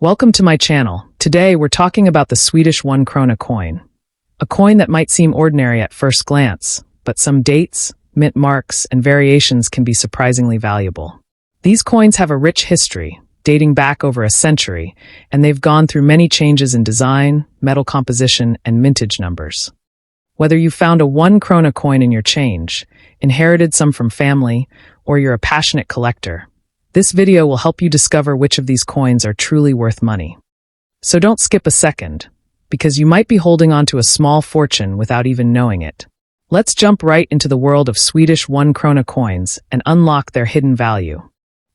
Welcome to my channel. Today we're talking about the Swedish 1 krona coin. A coin that might seem ordinary at first glance, but some dates, mint marks, and variations can be surprisingly valuable. These coins have a rich history, dating back over a century, and they've gone through many changes in design, metal composition, and mintage numbers. Whether you found a 1 krona coin in your change, inherited some from family, or you're a passionate collector, this video will help you discover which of these coins are truly worth money. So don't skip a second, because you might be holding on to a small fortune without even knowing it. Let's jump right into the world of Swedish 1 krona coins and unlock their hidden value.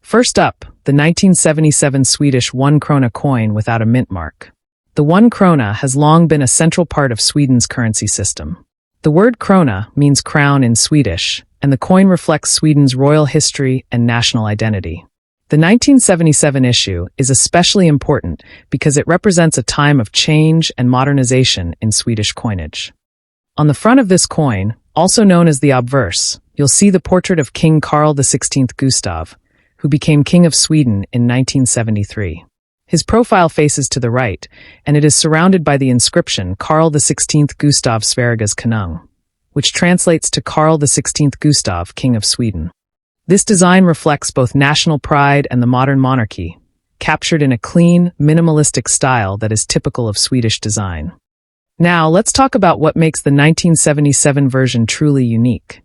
First up, the 1977 Swedish 1 krona coin without a mint mark. The 1 krona has long been a central part of Sweden's currency system. The word krona means crown in Swedish, and the coin reflects Sweden's royal history and national identity. The 1977 issue is especially important because it represents a time of change and modernization in Swedish coinage. On the front of this coin, also known as the obverse, you'll see the portrait of King Carl XVI Gustav, who became King of Sweden in 1973. His profile faces to the right, and it is surrounded by the inscription Carl XVI Gustav Sveriges Konung, which translates to Carl XVI Gustav, King of Sweden. This design reflects both national pride and the modern monarchy, captured in a clean, minimalistic style that is typical of Swedish design. Now, let's talk about what makes the 1977 version truly unique: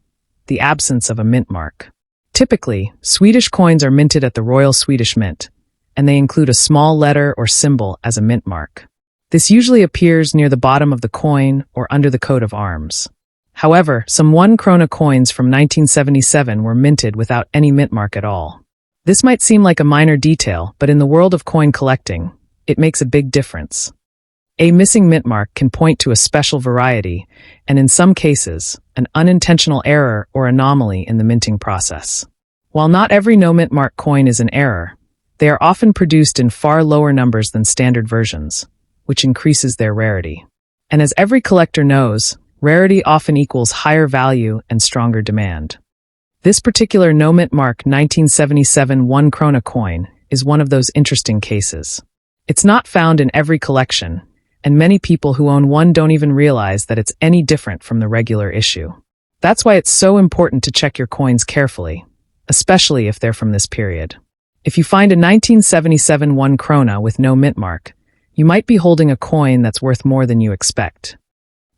the absence of a mint mark. Typically, Swedish coins are minted at the Royal Swedish Mint, and they include a small letter or symbol as a mint mark. This usually appears near the bottom of the coin or under the coat of arms. However, some 1 krona coins from 1977 were minted without any mint mark at all. This might seem like a minor detail, but in the world of coin collecting, it makes a big difference. A missing mint mark can point to a special variety, and in some cases, an unintentional error or anomaly in the minting process. While not every no mint mark coin is an error, they are often produced in far lower numbers than standard versions, which increases their rarity. And as every collector knows, rarity often equals higher value and stronger demand. This particular no mint mark 1977 1 krona coin is one of those interesting cases. It's not found in every collection, and many people who own one don't even realize that it's any different from the regular issue. That's why it's so important to check your coins carefully, especially if they're from this period. If you find a 1977 1 krona with no mint mark, you might be holding a coin that's worth more than you expect.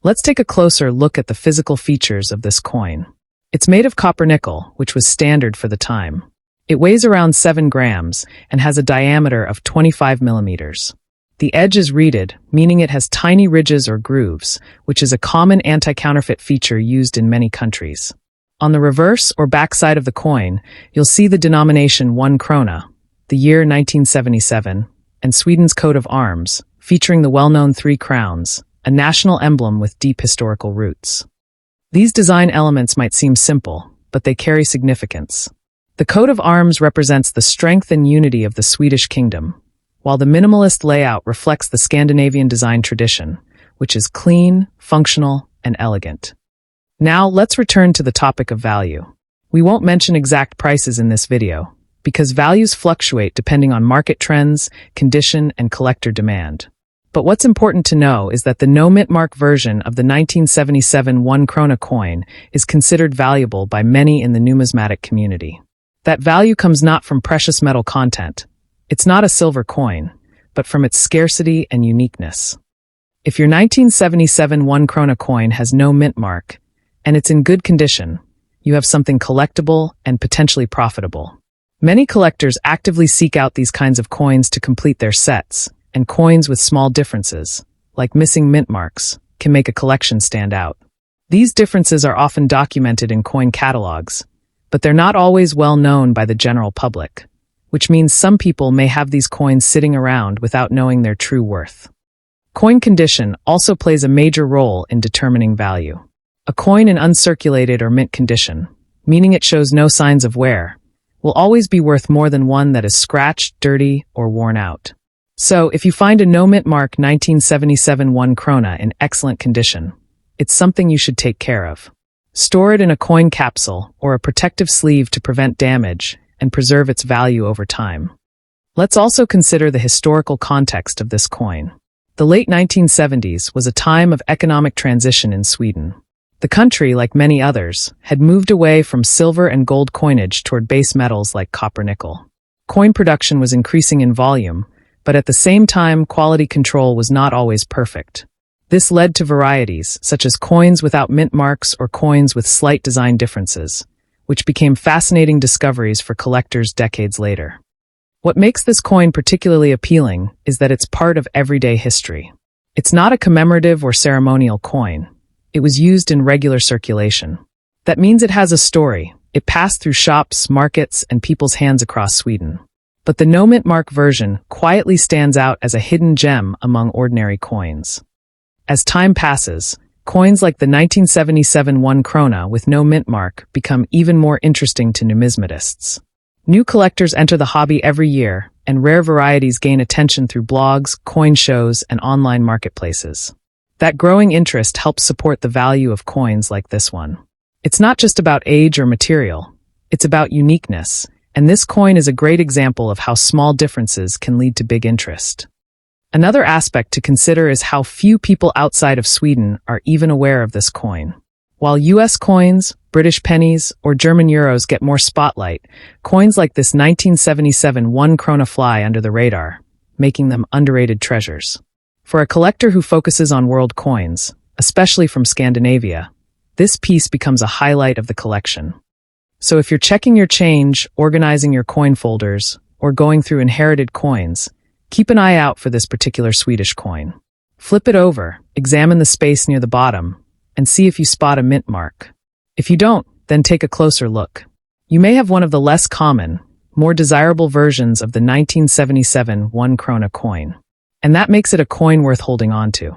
Let's take a closer look at the physical features of this coin. It's made of copper nickel, which was standard for the time. It weighs around 7 grams and has a diameter of 25 millimeters. The edge is reeded, meaning it has tiny ridges or grooves, which is a common anti-counterfeit feature used in many countries. On the reverse or backside of the coin, you'll see the denomination 1 krona, the year 1977, and Sweden's coat of arms, featuring the well-known 3 crowns, a national emblem with deep historical roots. These design elements might seem simple, but they carry significance. The coat of arms represents the strength and unity of the Swedish kingdom, while the minimalist layout reflects the Scandinavian design tradition, which is clean, functional, and elegant. Now, let's return to the topic of value. We won't mention exact prices in this video, because values fluctuate depending on market trends, condition, and collector demand. But what's important to know is that the no mint mark version of the 1977 1 krona coin is considered valuable by many in the numismatic community. That value comes not from precious metal content. It's not a silver coin, but from its scarcity and uniqueness. If your 1977 1 krona coin has no mint mark, and it's in good condition, you have something collectible and potentially profitable. Many collectors actively seek out these kinds of coins to complete their sets, and coins with small differences, like missing mint marks, can make a collection stand out. These differences are often documented in coin catalogs, but they're not always well known by the general public, which means some people may have these coins sitting around without knowing their true worth. Coin condition also plays a major role in determining value. A coin in uncirculated or mint condition, meaning it shows no signs of wear, will always be worth more than one that is scratched, dirty, or worn out. So, if you find a no mint mark 1977 1 krona in excellent condition, it's something you should take care of. Store it in a coin capsule or a protective sleeve to prevent damage and preserve its value over time. Let's also consider the historical context of this coin. The late 1970s was a time of economic transition in Sweden. The country, like many others, had moved away from silver and gold coinage toward base metals like copper-nickel. Coin production was increasing in volume, but at the same time, quality control was not always perfect. This led to varieties, such as coins without mint marks or coins with slight design differences, which became fascinating discoveries for collectors decades later. What makes this coin particularly appealing is that it's part of everyday history. It's not a commemorative or ceremonial coin. It was used in regular circulation. That means it has a story. It passed through shops, markets, and people's hands across Sweden. But the no Mintmark version quietly stands out as a hidden gem among ordinary coins. As time passes, coins like the 1977 1 krona with no Mintmark become even more interesting to numismatists. New collectors enter the hobby every year, and rare varieties gain attention through blogs, coin shows, and online marketplaces. That growing interest helps support the value of coins like this one. It's not just about age or material, it's about uniqueness, and this coin is a great example of how small differences can lead to big interest. Another aspect to consider is how few people outside of Sweden are even aware of this coin. While US coins, British pennies, or German euros get more spotlight, coins like this 1977 1 krona fly under the radar, making them underrated treasures. For a collector who focuses on world coins, especially from Scandinavia, this piece becomes a highlight of the collection. So if you're checking your change, organizing your coin folders, or going through inherited coins, keep an eye out for this particular Swedish coin. Flip it over, examine the space near the bottom, and see if you spot a mint mark. If you don't, then take a closer look. You may have one of the less common, more desirable versions of the 1977 1 krona coin. And that makes it a coin worth holding on to.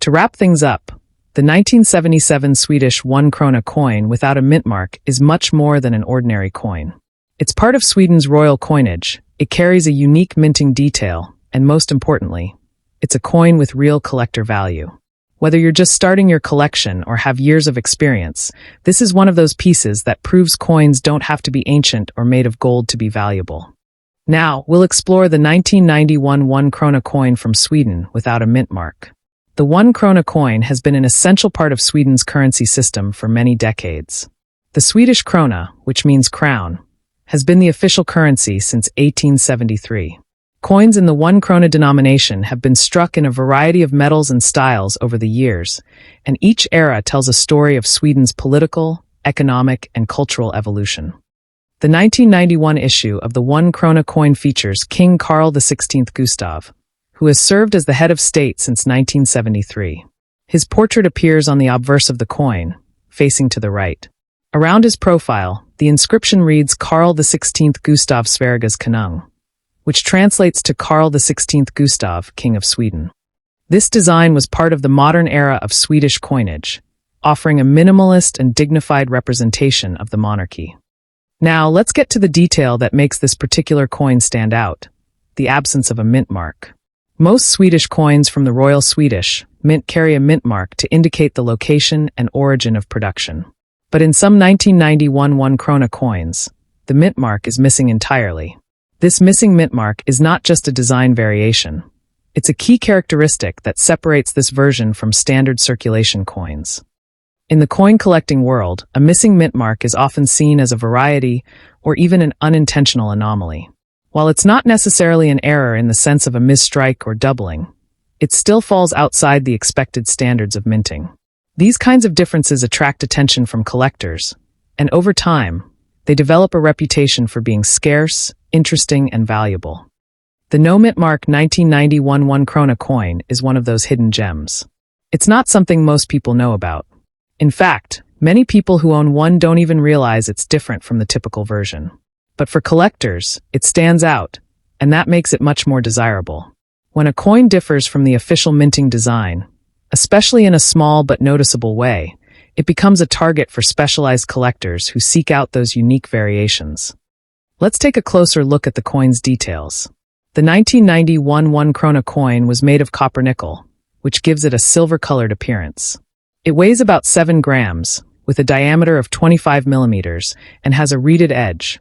To wrap things up, the 1977 Swedish 1 krona coin without a mint mark is much more than an ordinary coin. It's part of Sweden's royal coinage. It carries a unique minting detail, and most importantly, it's a coin with real collector value. Whether you're just starting your collection or have years of experience, this is one of those pieces that proves coins don't have to be ancient or made of gold to be valuable. Now, we'll explore the 1991 1 krona coin from Sweden without a mint mark. The 1 krona coin has been an essential part of Sweden's currency system for many decades. The Swedish krona, which means crown, has been the official currency since 1873. Coins in the 1 krona denomination have been struck in a variety of metals and styles over the years, and each era tells a story of Sweden's political, economic, and cultural evolution. The 1991 issue of the 1 krona coin features King Carl XVI Gustav, who has served as the head of state since 1973. His portrait appears on the obverse of the coin, facing to the right. Around his profile, the inscription reads Carl XVI Gustav Sveriges Konung, which translates to Carl XVI Gustav, King of Sweden. This design was part of the modern era of Swedish coinage, offering a minimalist and dignified representation of the monarchy. Now, let's get to the detail that makes this particular coin stand out: the absence of a mint mark. Most Swedish coins from the Royal Swedish Mint carry a mint mark to indicate the location and origin of production. But in some 1991 1 krona coins, the mint mark is missing entirely. This missing mint mark is not just a design variation. It's a key characteristic that separates this version from standard circulation coins. In the coin collecting world, a missing mint mark is often seen as a variety or even an unintentional anomaly. While it's not necessarily an error in the sense of a misstrike or doubling, it still falls outside the expected standards of minting. These kinds of differences attract attention from collectors, and over time, they develop a reputation for being scarce, interesting, and valuable. The no mint mark 1991 1 krona coin is one of those hidden gems. It's not something most people know about. In fact, many people who own one don't even realize it's different from the typical version. But for collectors, it stands out, and that makes it much more desirable. When a coin differs from the official minting design, especially in a small but noticeable way, it becomes a target for specialized collectors who seek out those unique variations. Let's take a closer look at the coin's details. The 1991 1 krona coin was made of copper-nickel, which gives it a silver-colored appearance. It weighs about 7 grams, with a diameter of 25 millimeters, and has a reeded edge.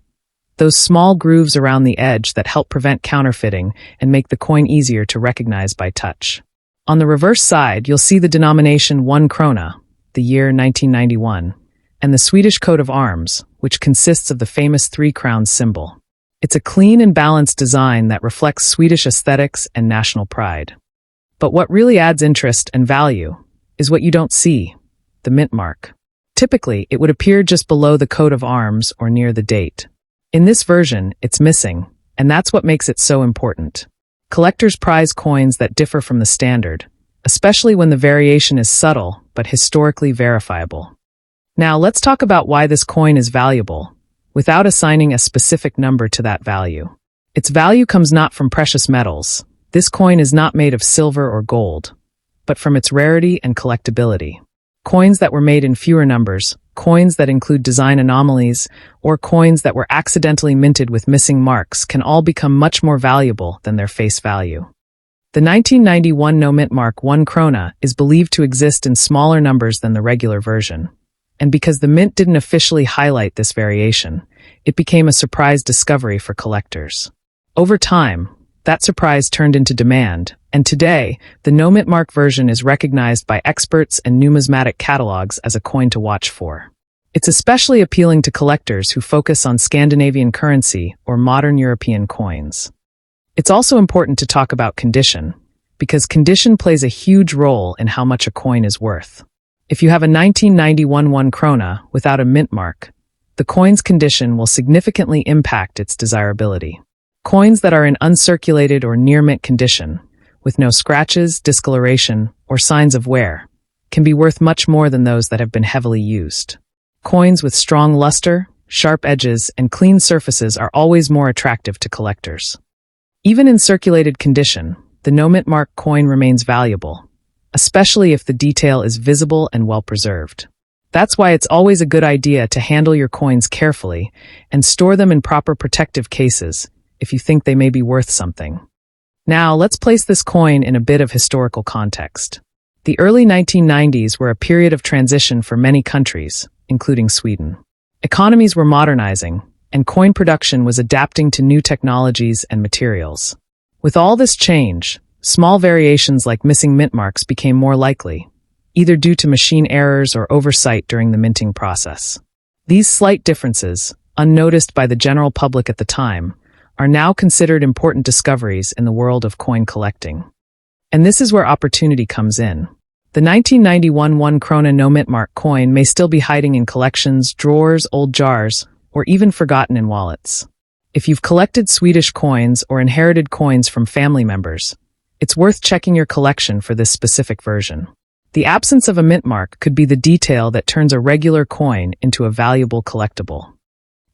those small grooves around the edge that help prevent counterfeiting and make the coin easier to recognize by touch. On the reverse side, you'll see the denomination 1 krona, the year 1991, and the Swedish coat of arms, which consists of the famous 3 crowns symbol. It's a clean and balanced design that reflects Swedish aesthetics and national pride. But what really adds interest and value is what you don't see, the Mintmark. Typically, it would appear just below the coat of arms or near the date. In this version, it's missing, and that's what makes it so important. Collectors prize coins that differ from the standard, especially when the variation is subtle but historically verifiable. Now, let's talk about why this coin is valuable, without assigning a specific number to that value. Its value comes not from precious metals. This coin is not made of silver or gold, but from its rarity and collectability. Coins that were made in fewer numbers, coins that include design anomalies, or coins that were accidentally minted with missing marks can all become much more valuable than their face value. The 1991 Mintmark 1 krona is believed to exist in smaller numbers than the regular version. And because the mint didn't officially highlight this variation, it became a surprise discovery for collectors. Over time, that surprise turned into demand, and today, the Mintmark version is recognized by experts and numismatic catalogs as a coin to watch for. It's especially appealing to collectors who focus on Scandinavian currency or modern European coins. It's also important to talk about condition, because condition plays a huge role in how much a coin is worth. If you have a 1991 1 krona without a Mintmark, the coin's condition will significantly impact its desirability. Coins that are in uncirculated or near-mint condition, with no scratches, discoloration, or signs of wear, can be worth much more than those that have been heavily used. Coins with strong luster, sharp edges, and clean surfaces are always more attractive to collectors. Even in circulated condition, the Mintmark coin remains valuable, especially if the detail is visible and well-preserved. That's why it's always a good idea to handle your coins carefully and store them in proper protective cases if you think they may be worth something. Now, let's place this coin in a bit of historical context. The early 1990s were a period of transition for many countries, including Sweden. Economies were modernizing, and coin production was adapting to new technologies and materials. With all this change, small variations like missing mint marks became more likely, either due to machine errors or oversight during the minting process. These slight differences, unnoticed by the general public at the time, are now considered important discoveries in the world of coin collecting. And this is where opportunity comes in. The 1991 1 krona Mintmark coin may still be hiding in collections, drawers, old jars, or even forgotten in wallets. If you've collected Swedish coins or inherited coins from family members, it's worth checking your collection for this specific version. The absence of a Mintmark could be the detail that turns a regular coin into a valuable collectible.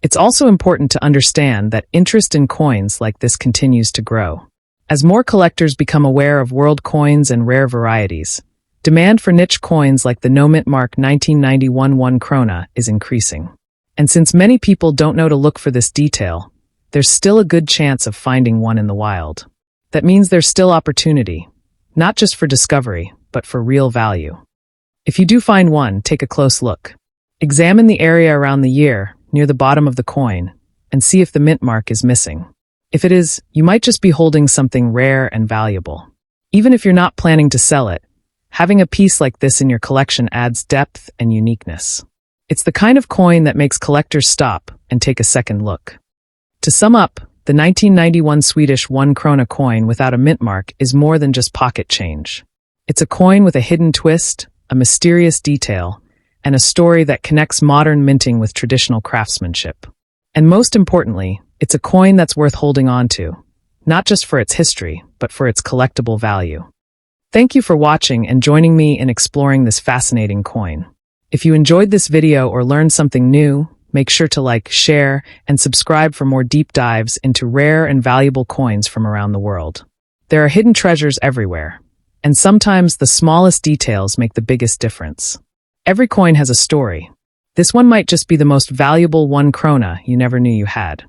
It's also important to understand that interest in coins like this continues to grow. As more collectors become aware of world coins and rare varieties, demand for niche coins like the Mintmark 1991 1 krona is increasing. And since many people don't know to look for this detail, there's still a good chance of finding one in the wild. That means there's still opportunity, not just for discovery, but for real value. If you do find one, take a close look. Examine the area around the year, near the bottom of the coin, and see if the Mintmark is missing. If it is, you might just be holding something rare and valuable. Even if you're not planning to sell it, having a piece like this in your collection adds depth and uniqueness. It's the kind of coin that makes collectors stop and take a second look. To sum up, the 1991 Swedish 1 krona coin without a Mintmark is more than just pocket change. It's a coin with a hidden twist, a mysterious detail, and a story that connects modern minting with traditional craftsmanship. And most importantly, it's a coin that's worth holding on to, not just for its history, but for its collectible value. Thank you for watching and joining me in exploring this fascinating coin. If you enjoyed this video or learned something new, make sure to like, share, and subscribe for more deep dives into rare and valuable coins from around the world. There are hidden treasures everywhere, and sometimes the smallest details make the biggest difference. Every coin has a story. This one might just be the most valuable 1 krona you never knew you had.